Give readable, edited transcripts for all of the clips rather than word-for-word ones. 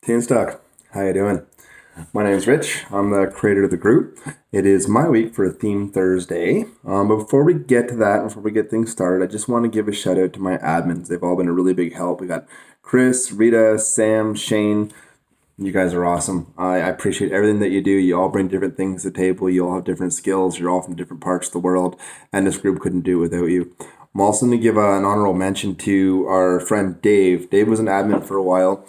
Tunestock, how you doing? My name's Rich. I'm the creator of the group. It is my week for a theme Thursday. But before we get to that, before we get things started, I just want to give a shout out to my admins. They've all been a really big help. We got Chris, Rita, Sam, Shane. You guys are awesome. I appreciate everything that you do. You all bring different things to the table. You all have different skills. You're all from different parts of the world, and this group couldn't do it without you. I'm also going to give an honorable mention to our friend Dave. Dave was an admin for a while.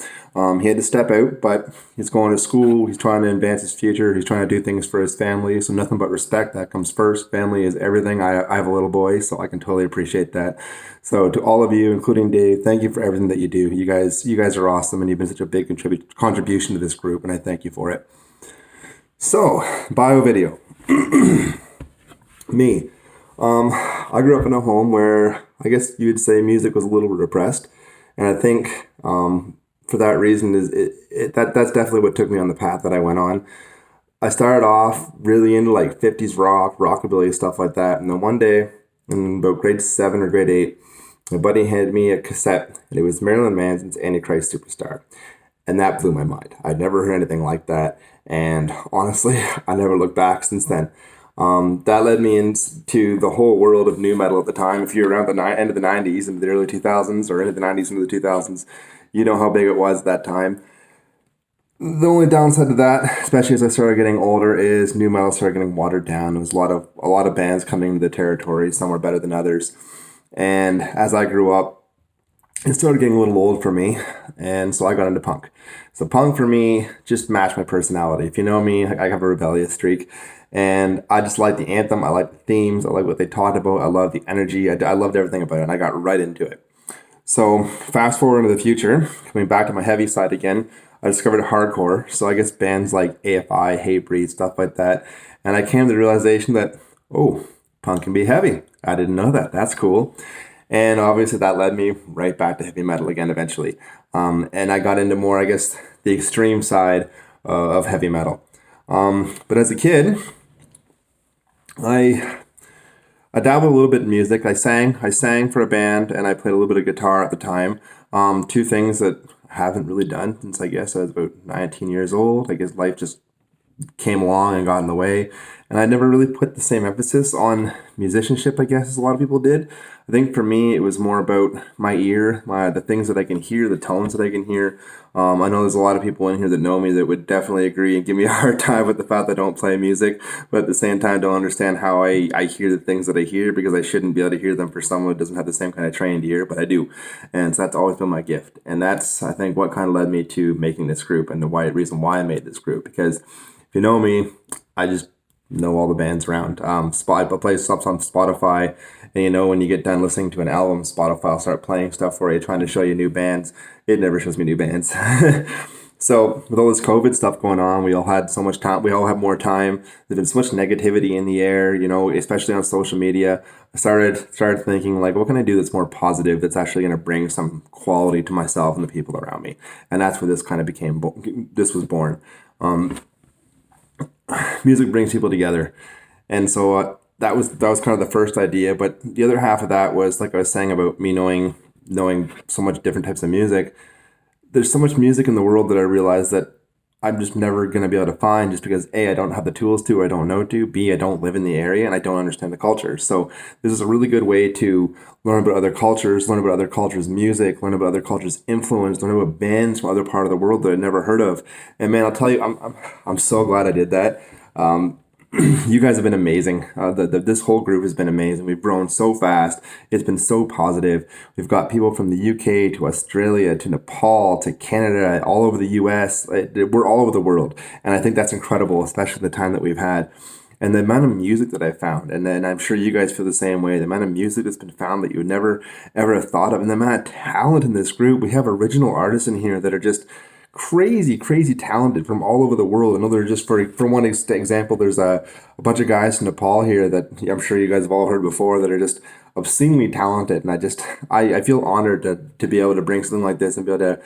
He had to step out, but he's going to school. He's trying to advance his future. He's trying to do things for his family. So nothing but respect. That comes first. Family is everything. I have a little boy, so I can totally appreciate that. So to all of you, including Dave, thank you for everything that you do. You guys are awesome, and you've been such a big contribution to this group, and I thank you for it. So, bio video. Me. I grew up in a home where I guess you would say music was a little repressed, and I think for that reason that's definitely what took me on the path that I went on. I started off really into like 50s rock, rockabilly, stuff like that, and then one day in about grade 7 or grade 8, my buddy handed me a cassette, and it was Marilyn Manson's Antichrist Superstar. And that blew my mind. I'd never heard anything like that. And honestly, I never looked back since then. That led me into the whole world of new metal at the time. If you're around the end of the 90s, into the early 2000s, or into the 90s, into the 2000s, you know how big it was at that time. The only downside to that, especially as I started getting older, is new metal started getting watered down. There was a lot of bands coming into the territory. Some were better than others. And as I grew up, it started getting a little old for me, and so I got into punk. So punk for me just matched my personality. If you know me, I have a rebellious streak, and I just like the anthem. I like the themes. I like what they talked about. I love the energy. I loved everything about it, and I got right into it. So fast forward into the future, coming back to my heavy side again, I discovered hardcore. So I guess bands like AFI, Hatebreed, stuff like that, and I came to the realization that, oh, punk can be heavy. I didn't know that. That's cool. And obviously that led me right back to heavy metal again eventually. And I got into more, I guess, the extreme side of heavy metal. But as a kid, I I dabbled a little bit in music. I sang for a band, and I played a little bit of guitar at the time. Two things that I haven't really done since I guess I was about 19 years old. I guess life just came along and got in the way. And I never really put the same emphasis on musicianship, I guess, as a lot of people did. I think for me, it was more about my ear, the things that I can hear, the tones that I can hear. I know there's a lot of people in here that know me that would definitely agree and give me a hard time with the fact that I don't play music, but at the same time don't understand how I hear the things that I hear, because I shouldn't be able to hear them for someone who doesn't have the same kind of trained ear, but I do. And so that's always been my gift. And that's, I think, what kind of led me to making this group, and the reason why I made this group. Because if you know me, I just know all the bands around. I play stuff on Spotify, and when you get done listening to an album, Spotify will start playing stuff for you, trying to show you new bands. It never shows me new bands. So with all this COVID stuff going on, we all had so much time. We all have more time. There's been so much negativity in the air, especially on social media. I started thinking, like, what can I do that's more positive, that's actually going to bring some quality to myself and the people around me. And that's where this kind of this was born. Music brings people together, and so that was kind of the first idea. But the other half of that was, like I was saying, about me knowing so much different types of music. There's so much music in the world that I realized that I'm just never going to be able to find, just because A, I don't have the tools to, I don't know to, B, I don't live in the area, and I don't understand the culture. So this is a really good way to learn about other cultures, learn about other cultures' music, learn about other cultures' influence, learn about bands from other part of the world that I'd never heard of. And man, I'll tell you, I'm so glad I did that. You guys have been amazing. This whole group has been amazing. We've grown so fast. It's been so positive. We've got people from the UK to Australia to Nepal to Canada, all over the US. We're all over the world. And I think that's incredible, especially the time that we've had. And the amount of music that I found, and then I'm sure you guys feel the same way, the amount of music that's been found that you would never, ever have thought of, and the amount of talent in this group. We have original artists in here that are just crazy, crazy talented from all over the world. Another, just for one example, there's a bunch of guys from Nepal here that I'm sure you guys have all heard before, that are just obscenely talented. And I feel honored to be able to bring something like this and be able to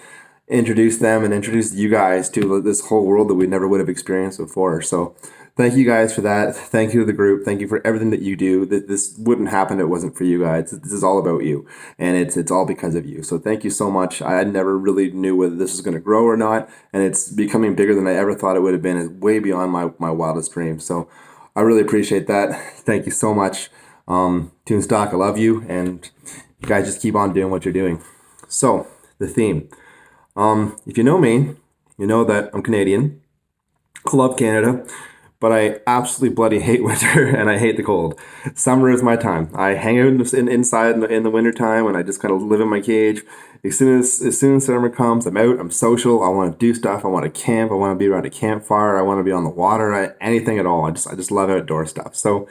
introduce them and introduce you guys to this whole world that we never would have experienced before. So thank you guys for that. Thank you to the group. Thank you for everything that you do. This wouldn't happen if it wasn't for you guys. This is all about you, and it's all because of you. So thank you so much. I never really knew whether this was going to grow or not, and it's becoming bigger than I ever thought it would have been. It's way beyond my wildest dreams. So I really appreciate that. Thank you so much. Tunestock, I love you, and you guys just keep on doing what you're doing. So the theme. If you know me, you know that I'm Canadian. I love Canada, but I absolutely bloody hate winter and I hate the cold. Summer is my time. I hang out inside in the winter time and I just kind of live in my cage. As soon as summer comes, I'm out. I'm social. I want to do stuff. I want to camp. I want to be around a campfire. I want to be on the water. Anything at all. I just love outdoor stuff. So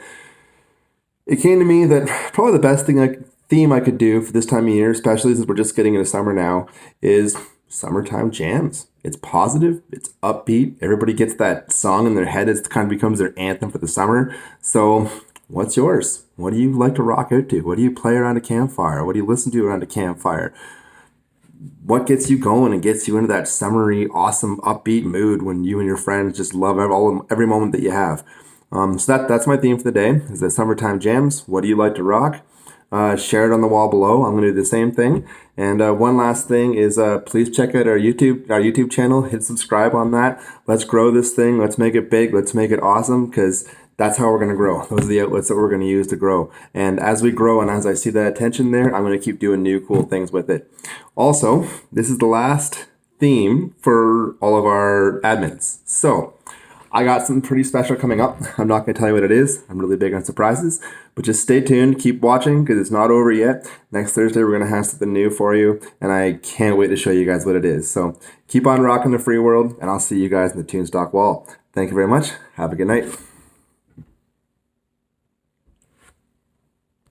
it came to me that probably the best theme I could do for this time of year, especially since we're just getting into summer now, is summertime jams. It's positive, it's upbeat. Everybody gets that song in their head. It kind of becomes their anthem for the summer. So, what's yours? What do you like to rock out to? What do you play around a campfire? What do you listen to around a campfire? What gets you going and gets you into that summery, awesome, upbeat mood when you and your friends just love every moment that you have? So that's my theme for the day, is the summertime jams. What do you like to rock? Share it on the wall below. I'm going to do the same thing. And one last thing is please check out our YouTube channel. Hit subscribe on that. Let's grow this thing. Let's make it big. Let's make it awesome, because that's how we're going to grow. Those are the outlets that we're going to use to grow. And as we grow and as I see that attention there, I'm going to keep doing new cool things with it. Also, this is the last theme for all of our admins. So I got something pretty special coming up. I'm not going to tell you what it is. I'm really big on surprises, but just stay tuned. Keep watching, because it's not over yet. Next Thursday, we're going to have something new for you, and I can't wait to show you guys what it is. So keep on rocking the free world, and I'll see you guys in the Tunestock wall. Thank you very much. Have a good night.